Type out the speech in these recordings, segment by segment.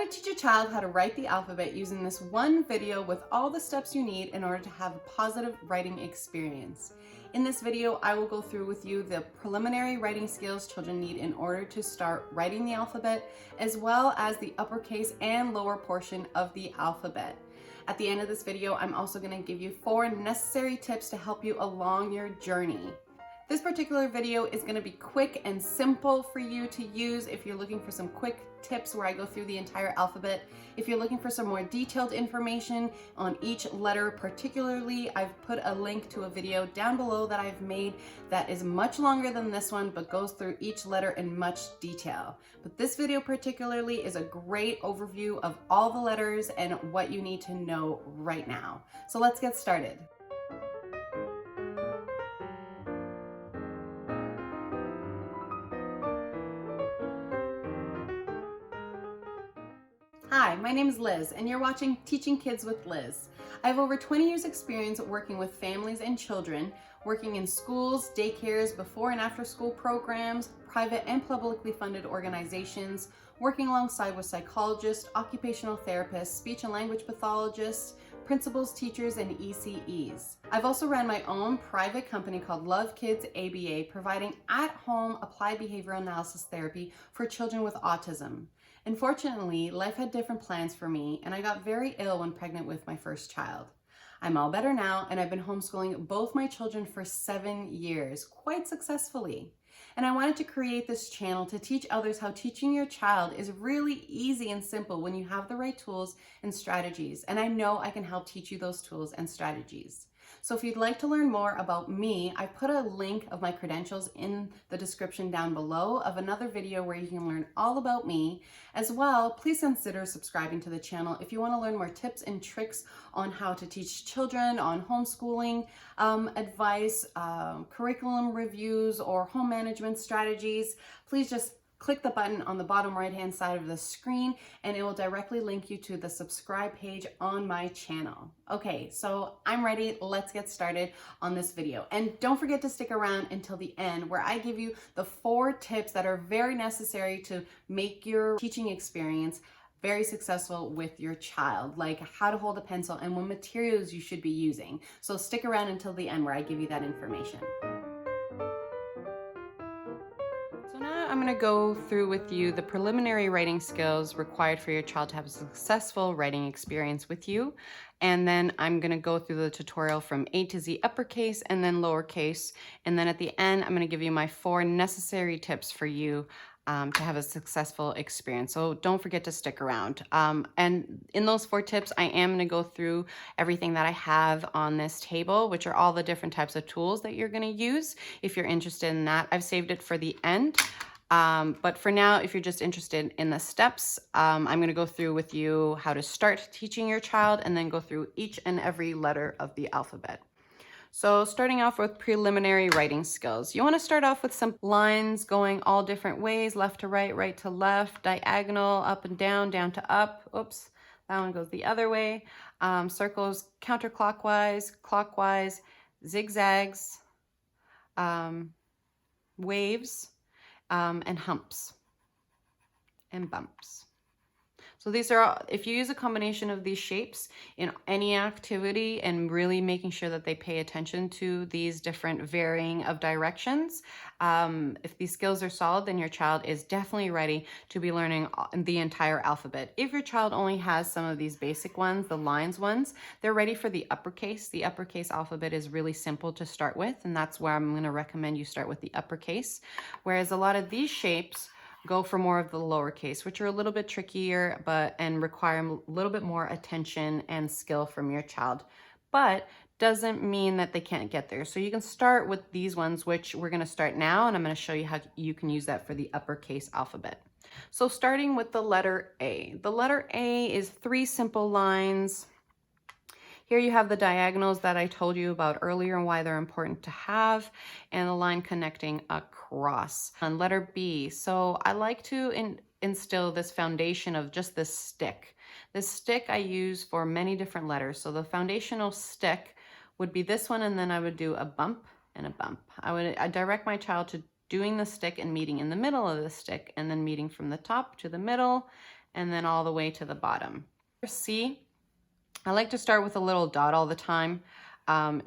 to teach a child how to write the alphabet using this one video with all the steps you need in order to have a positive writing experience. In this video, I will go through with you the preliminary writing skills children need in order to start writing the alphabet, as well as the uppercase and lower portion of the alphabet. At the end of this video, I'm also going to give you 4 necessary tips to help you along your journey. This particular video is going to be quick and simple for you to use if you're looking for some quick tips where I go through the entire alphabet. If you're looking for some more detailed information on each letter particularly, I've put a link to a video down below that I've made that is much longer than this one but goes through each letter in much detail. But this video particularly is a great overview of all the letters and what you need to know right now. So let's get started. Hi, my name is Liz, and you're watching Teaching Kids with Liz. I have over 20 years experience working with families and children, working in schools, daycares, before and after school programs, private and publicly funded organizations, working alongside with psychologists, occupational therapists, speech and language pathologists, principals, teachers, and ECEs. I've also ran my own private company called Love Kids ABA, providing at-home applied behavioral analysis therapy for children with autism. Unfortunately, life had different plans for me, and I got very ill when pregnant with my first child. I'm all better now, and I've been homeschooling both my children for 7 years, quite successfully. And I wanted to create this channel to teach others how teaching your child is really easy and simple when you have the right tools and strategies. And I know I can help teach you those tools and strategies. So if you'd like to learn more about me, I put a link of my credentials in the description down below of another video where you can learn all about me. As well, please consider subscribing to the channel if you want to learn more tips and tricks on how to teach children, on homeschooling advice, curriculum reviews, or home management strategies. Please just click the button on the bottom right hand side of the screen and it will directly link you to the subscribe page on my channel. Okay, so I'm ready. Let's get started on this video. And don't forget to stick around until the end where I give you the 4 tips that are very necessary to make your teaching experience very successful with your child, like how to hold a pencil and what materials you should be using. So stick around until the end where I give you that information. I'm going to go through with you the preliminary writing skills required for your child to have a successful writing experience with you. And then I'm going to go through the tutorial from A to Z uppercase and then lowercase. And then at the end, I'm going to give you my 4 necessary tips for you to have a successful experience. So don't forget to stick around. And in those 4 tips, I am going to go through everything that I have on this table, which are all the different types of tools that you're going to use. If you're interested in that, I've saved it for the end. But for now, if you're just interested in the steps, I'm going to go through with you how to start teaching your child and then go through each and every letter of the alphabet. So starting off with preliminary writing skills. You want to start off with some lines going all different ways, left to right, right to left, diagonal, up and down, down to up. Oops, that one goes the other way. Circles counterclockwise, clockwise, zigzags, waves, and humps and bumps. So these are all, if you use a combination of these shapes in any activity and really making sure that they pay attention to these different varying of directions, if these skills are solid, then your child is definitely ready to be learning the entire alphabet. If your child only has some of these basic ones, the lines ones, they're ready for the uppercase. The uppercase alphabet is really simple to start with, and that's where I'm going to recommend you start with the uppercase. Whereas a lot of these shapes go for more of the lowercase, which are a little bit trickier and require a little bit more attention and skill from your child, but doesn't mean that they can't get there. So you can start with these ones, which we're going to start now, and I'm going to show you how you can use that for the uppercase alphabet. So starting with the letter A. The letter A is 3 simple lines. Here you have the diagonals that I told you about earlier and why they're important to have, and the line connecting across. On letter B, so I like to instill this foundation of just this stick. This stick I use for many different letters. So the foundational stick would be this one, and then I would do a bump and a bump. I direct my child to doing the stick and meeting in the middle of the stick, and then meeting from the top to the middle and then all the way to the bottom. C, I like to start with a little dot all the time,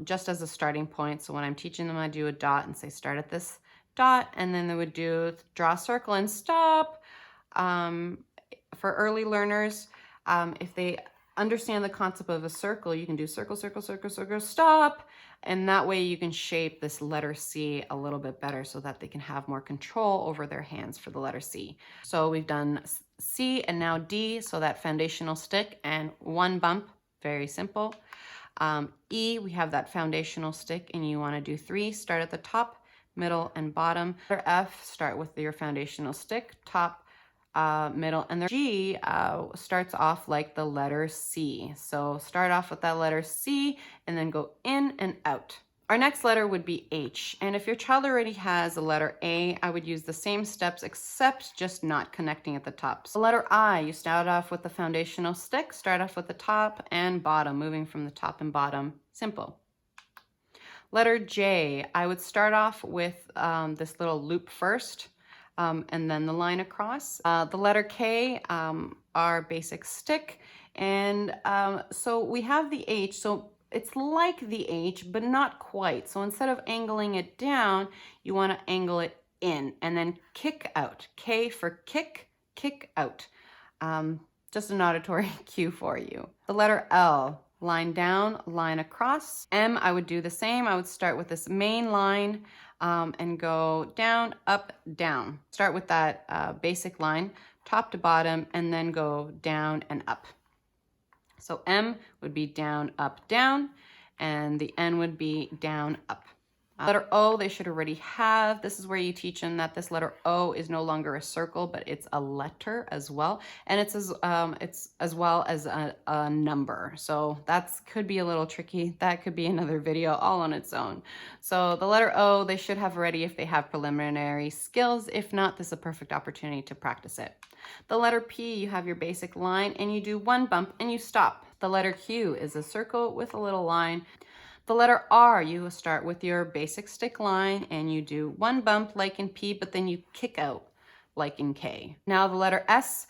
just as a starting point. So when I'm teaching them, I do a dot and say start at this dot, and then they would do draw a circle and stop. For early learners, if they understand the concept of a circle, you can do circle, circle, circle, circle, stop. And that way you can shape this letter C a little bit better so that they can have more control over their hands for the letter C. So we've done C and now D, so that foundational stick and one bump, very simple. E, we have that foundational stick and you want to do 3, start at the top, middle, and bottom. Letter F, start with your foundational stick, top, middle, and the G starts off like the letter C. So start off with that letter C and then go in and out. Our next letter would be H. And if your child already has a letter A, I would use the same steps except just not connecting at the top. So letter I, you start off with the foundational stick, start off with the top and bottom, moving from the top and bottom. Simple. Letter J, I would start off with this little loop first. And then the line across. The letter K, our basic stick. And so we have the H, so it's like the H, but not quite. So instead of angling it down, you want to angle it in and then kick out. K for kick, kick out. Just an auditory cue for you. The letter L, line down, line across. M, I would do the same. I would start with this main line and go down, up, down. Start with that basic line, top to bottom, and then go down and up. So M would be down, up, down, and the N would be down, up. Letter O, they should already have. This is where you teach them that this letter O is no longer a circle, but it's a letter as well. And it's as well as a number. So that could be a little tricky. That could be another video all on its own. So the letter O, they should have ready if they have preliminary skills. If not, this is a perfect opportunity to practice it. The letter P, you have your basic line and you do one bump and you stop. The letter Q is a circle with a little line. The letter R, you start with your basic stick line and you do one bump like in P, but then you kick out like in K. Now the letter S,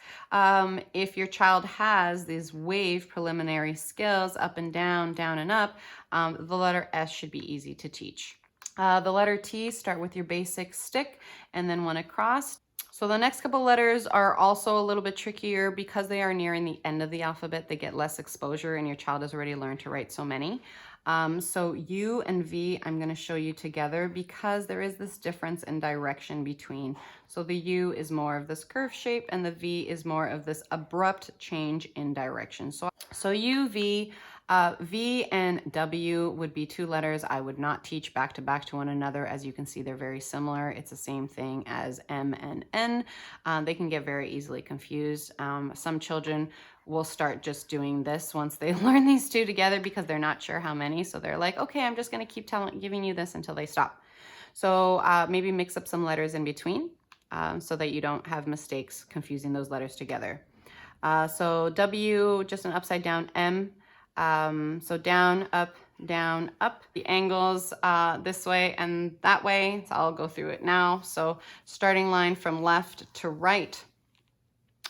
if your child has these wave preliminary skills, up and down and up, the letter S should be easy to teach. The letter T, start with your basic stick and then one across. So the next couple letters are also a little bit trickier because they are nearing the end of the alphabet. They get less exposure and your child has already learned to write so many. So U and V, I'm going to show you together because there is this difference in direction between. So the U is more of this curve shape and the V is more of this abrupt change in direction. So U, V, V and W would be two letters I would not teach back to one another. As you can see, they're very similar. It's the same thing as M and N. They can get very easily confused. Some children will start just doing this once they learn these two together because they're not sure how many. So they're like, okay, I'm just going to keep giving you this until they stop. So maybe mix up some letters in between so that you don't have mistakes confusing those letters together. So W, just an upside down M. So down, up, the angles this way and that way. So I'll go through it now. So starting line from left to right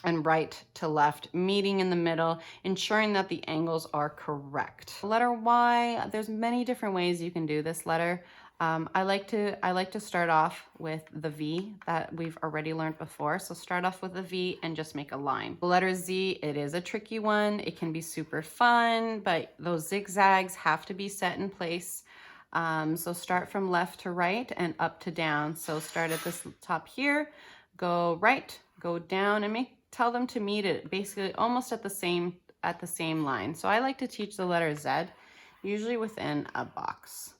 and right to left, meeting in the middle, ensuring that the angles are correct. Letter Y, there's many different ways you can do this letter. I like to start off with the V that we've already learned before. So start off with the V and just make a line. The letter Z, it is a tricky one. It can be super fun, but those zigzags have to be set in place. So start from left to right and up to down. So start at this top here, go right, go down, and tell them to meet it basically almost at the same line. So I like to teach the letter Z, usually within a box.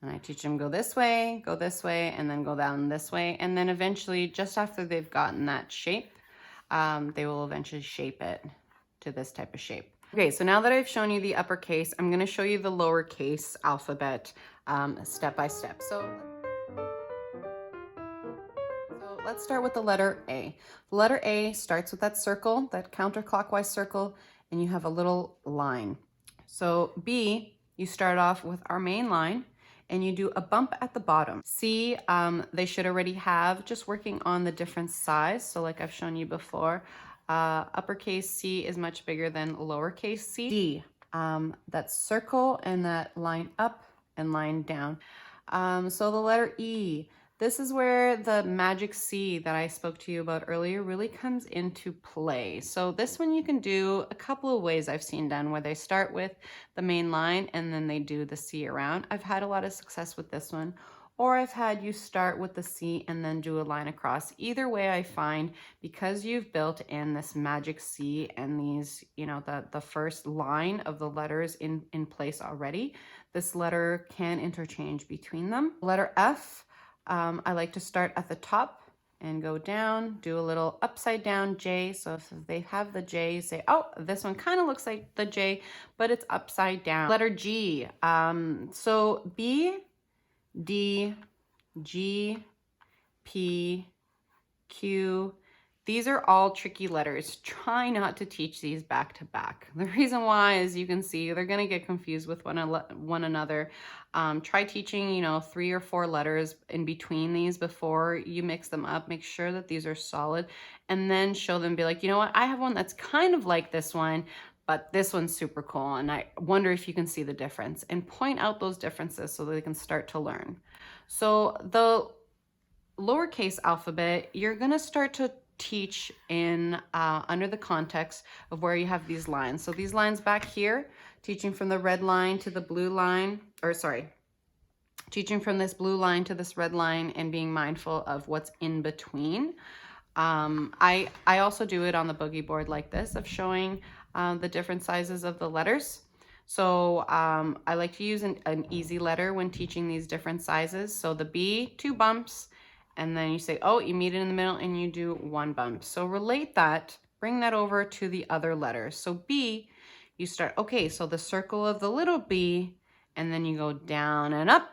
And I teach them go this way, and then go down this way. And then eventually, just after they've gotten that shape, they will eventually shape it to this type of shape. Okay, so now that I've shown you the uppercase, I'm going to show you the lowercase alphabet step by step. So let's start with the letter A. The letter A starts with that circle, that counterclockwise circle, and you have a little line. So B, you start off with our main line, and you do a bump at the bottom. C, they should already have, just working on the different size. So like I've shown you before, Uppercase C is much bigger than lowercase c. D, that circle and that line up and line down. So the letter E, this is where the magic C that I spoke to you about earlier really comes into play. So this one you can do a couple of ways I've seen done, where they start with the main line and then they do the C around. I've had a lot of success with this one. Or I've had you start with the C and then do a line across. Either way, I find, because you've built in this magic C and these, you know, the first line of the letters in place already, this letter can interchange between them. Letter F, I like to start at the top and go down, do a little upside down J. So if they have the J, say, oh, this one kind of looks like the J, but it's upside down. Letter G, so B, D, G, P, Q. These are all tricky letters. Try not to teach these back to back. The reason why, as you can see, they're going to get confused with one another. Try teaching, you know, 3 or 4 letters in between these before you mix them up. Make sure that these are solid, and then show them, be like, you know what, I have one that's kind of like this one, but this one's super cool, and I wonder if you can see the difference, and point out those differences so that they can start to learn. So the lowercase alphabet, you're going to start to teach in under the context of where you have these lines. So these lines back here, teaching from the red line to the blue line, or sorry, teaching from this blue line to this red line and being mindful of what's in between. I also do it on the boogie board like this, of showing the different sizes of the letters. So I like to use an easy letter when teaching these different sizes. So the B, 2 bumps, and then you say, oh, you meet it in the middle and you do 1 bump. So relate that, bring that over to the other letters. So B, you start, okay, so the circle of the little b, and then you go down and up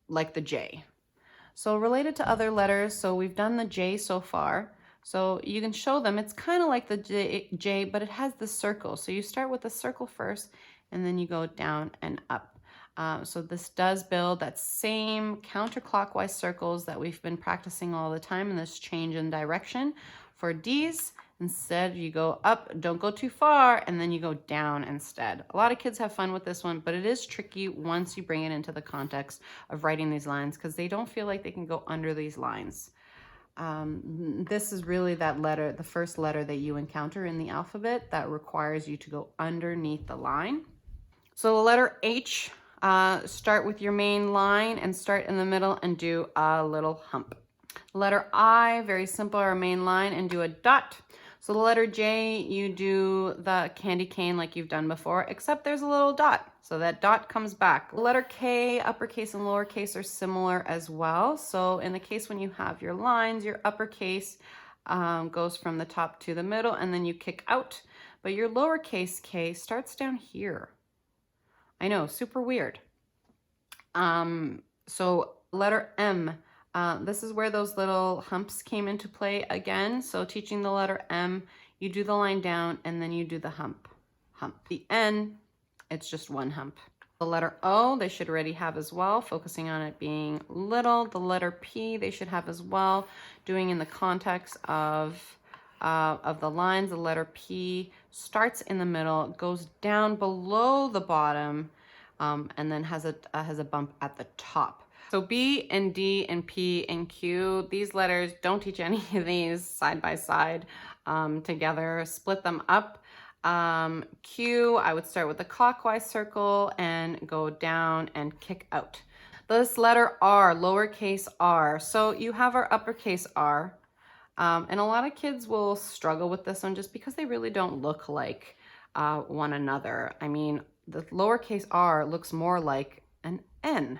like the J. So related to other letters, so we've done the J so far. So you can show them, it's kind of like the J, but it has the circle. So you start with the circle first, and then you go down and up. So this does build that same counterclockwise circles that we've been practicing all the time in this change in direction. For D's, instead you go up, don't go too far, and then you go down instead. A lot of kids have fun with this one, but it is tricky once you bring it into the context of writing these lines, because they don't feel like they can go under these lines. This is really that letter, the first letter that you encounter in the alphabet that requires you to go underneath the line. So the letter H, start with your main line and start in the middle and do a little hump. Letter I, very simple, our main line, and do a dot. So the letter J, you do the candy cane like you've done before, except there's a little dot. So that dot comes back. Letter K, uppercase and lowercase are similar as well. So in the case when you have your lines, your uppercase goes from the top to the middle and then you kick out. But your lowercase K starts down here. I know, super weird. So letter M, this is where those little humps came into play again. So teaching the letter M, you do the line down and then you do the hump. The N, it's just 1 hump. The letter O, they should already have as well, focusing on it being little. The letter P, they should have as well, doing in the context of the lines. The letter P starts in the middle, goes down below the bottom, and then has a bump at the top. So B and D and P and Q, these letters, don't teach any of these side by side together. Split them up. Q, I would start with the clockwise circle and go down and kick out. This letter R, lowercase r. So you have our uppercase R. And a lot of kids will struggle with this one just because they really don't look like one another. I mean, the lowercase r looks more like an N.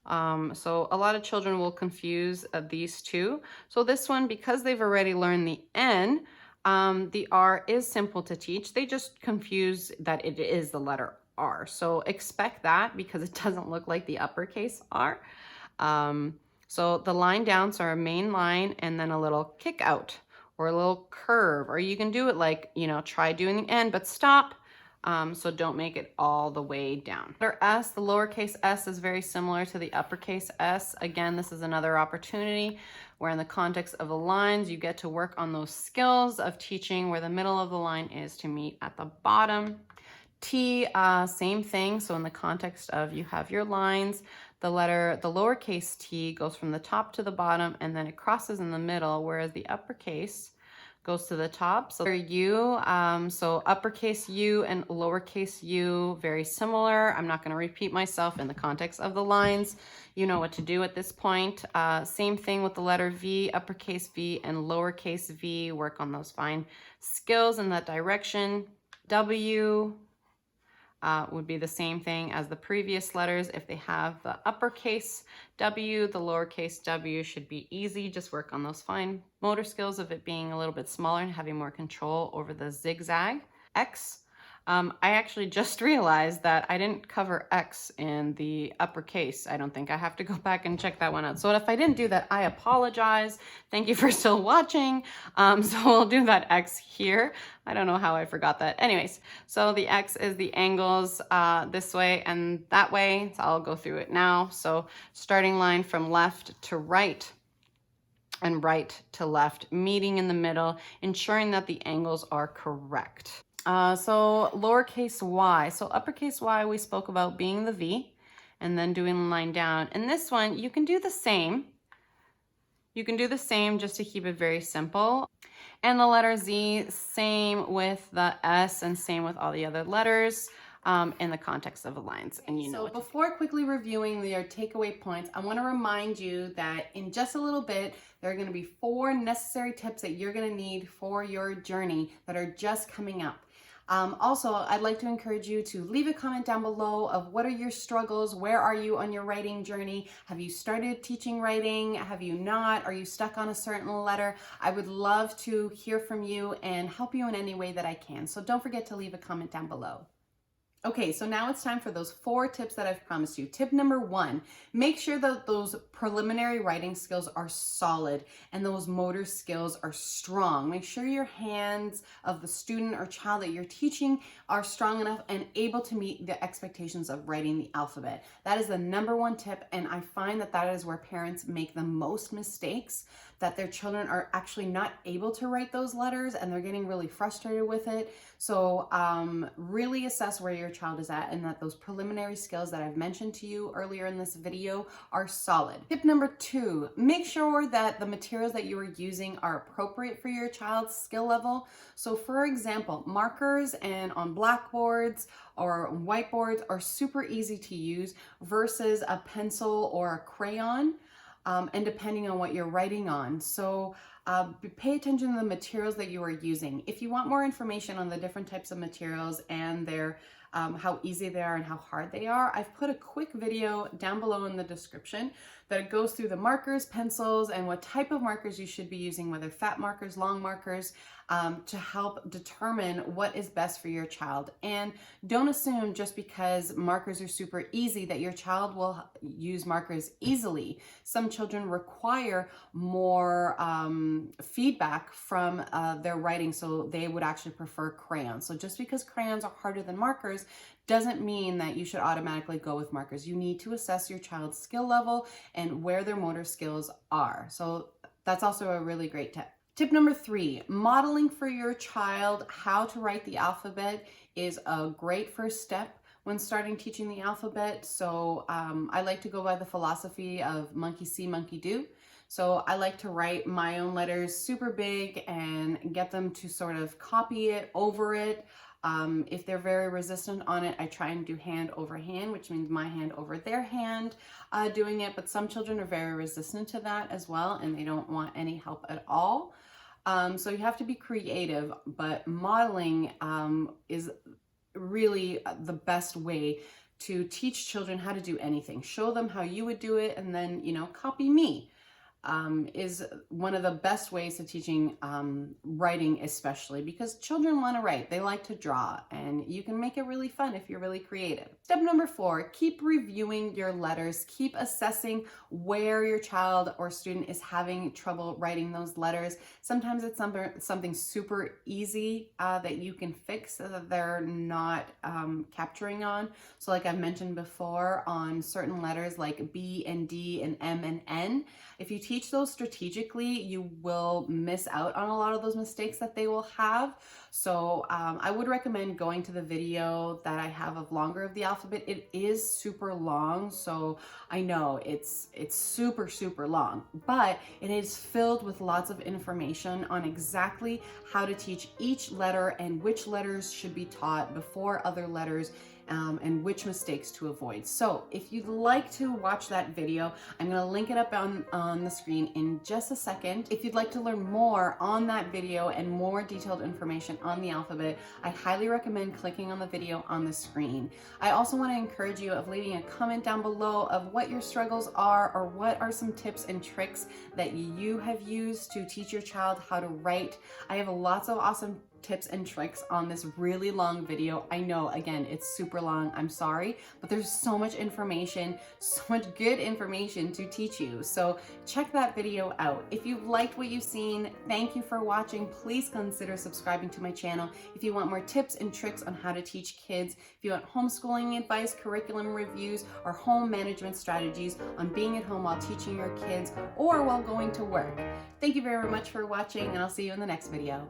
So a lot of children will confuse these two. So this one, because they've already learned the N, the R is simple to teach. They just confuse that it is the letter R. So expect that because it doesn't look like the uppercase R. So the line down, so our main line, and then a little kick out or a little curve, or you can do it like, you know, try doing the N, but stop. so don't make it all the way down. Letter S, the lowercase s is very similar to the uppercase S. Again, this is another opportunity where in the context of the lines, you get to work on those skills of teaching where the middle of the line is to meet at the bottom. T, same thing. So in the context of you have your lines, the lowercase t goes from the top to the bottom and then it crosses in the middle, whereas the uppercase goes to the top. So U, so uppercase U and lowercase u, very similar. I'm not going to repeat myself in the context of the lines. You know what to do at this point. Same thing with the letter V, uppercase V and lowercase v. Work on those fine skills in that direction. W would be the same thing as the previous letters. If they have the uppercase W, the lowercase w should be easy. Just work on those fine motor skills of it being a little bit smaller and having more control over the zigzag. X, I actually just realized that I didn't cover X in the uppercase. I don't think. I have to go back and check that one out. So if I didn't do that, I apologize. Thank you for still watching. So we'll do that X here. I don't know how I forgot that. Anyways, so the X is the angles this way and that way. So I'll go through it now. So starting line from left to right and right to left, meeting in the middle, ensuring that the angles are correct. So lowercase y, so uppercase y we spoke about being the V and then doing the line down. And this one, you can do the same. You can do the same just to keep it very simple. And the letter Z, same with the S and same with all the other letters in the context of the lines. And you know. So before quickly reviewing your takeaway points, I want to remind you that in just a little bit, there are going to be 4 necessary tips that you're going to need for your journey that are just coming up. Also, I'd like to encourage you to leave a comment down below of what are your struggles, where are you on your writing journey, have you started teaching writing, have you not, are you stuck on a certain letter? I would love to hear from you and help you in any way that I can, so don't forget to leave a comment down below. Okay, so now it's time for those 4 tips that I've promised you. Tip number 1, make sure that those preliminary writing skills are solid and those motor skills are strong. Make sure your hands of the student or child that you're teaching are strong enough and able to meet the expectations of writing the alphabet. That is the number 1 tip, and I find that that is where parents make the most mistakes, that their children are actually not able to write those letters and they're getting really frustrated with it. So really assess where your child is at and that those preliminary skills that I've mentioned to you earlier in this video are solid. Tip number 2, make sure that the materials that you are using are appropriate for your child's skill level. So for example, markers and on blackboards or whiteboards are super easy to use versus a pencil or a crayon. And depending on what you're writing on. So pay attention to the materials that you are using. If you want more information on the different types of materials and their how easy they are and how hard they are, I've put a quick video down below in the description that goes through the markers, pencils, and what type of markers you should be using, whether fat markers, long markers, to help determine what is best for your child. And don't assume just because markers are super easy that your child will use markers easily. Some children require more feedback from their writing, so they would actually prefer crayons. So just because crayons are harder than markers doesn't mean that you should automatically go with markers. You need to assess your child's skill level and where their motor skills are. So that's also a really great tip. Tip number 3, modeling for your child how to write the alphabet is a great first step when starting teaching the alphabet. So I like to go by the philosophy of monkey see, monkey do. So I like to write my own letters super big and get them to sort of copy it, over it. If they're very resistant on it, I try and do hand over hand, which means my hand over their hand doing it. But some children are very resistant to that as well, and they don't want any help at all. So you have to be creative, but modeling is really the best way to teach children how to do anything. Show them how you would do it, and then, you know, copy me. is one of the best ways to teaching writing, especially because children want to write. They like to draw, and you can make it really fun if you're really creative. Step number 4, keep reviewing your letters. Keep assessing where your child or student is having trouble writing those letters. Sometimes it's something super easy that you can fix that they're not capturing on. So like I've mentioned before, on certain letters like B and D and M and N, if you teach those strategically, you will miss out on a lot of those mistakes that they will have. So I would recommend going to the video that I have of Longer of the Alphabet. It is super long, so I know it's super, super long, but it is filled with lots of information on exactly how to teach each letter and which letters should be taught before other letters, and which mistakes to avoid. So if you'd like to watch that video, I'm going to link it up on the screen in just a second. If you'd like to learn more on that video and more detailed information on the alphabet, I highly recommend clicking on the video on the screen. I also want to encourage you of leaving a comment down below of what your struggles are, or what are some tips and tricks that you have used to teach your child how to write. I have lots of awesome tips and tricks on this really long video. I know, again, it's super long, I'm sorry, but there's so much information, so much good information to teach you. So check that video out. If you've liked what you've seen, thank you for watching. Please consider subscribing to my channel. If you want more tips and tricks on how to teach kids, if you want homeschooling advice, curriculum reviews, or home management strategies on being at home while teaching your kids or while going to work. Thank you very much for watching, and I'll see you in the next video.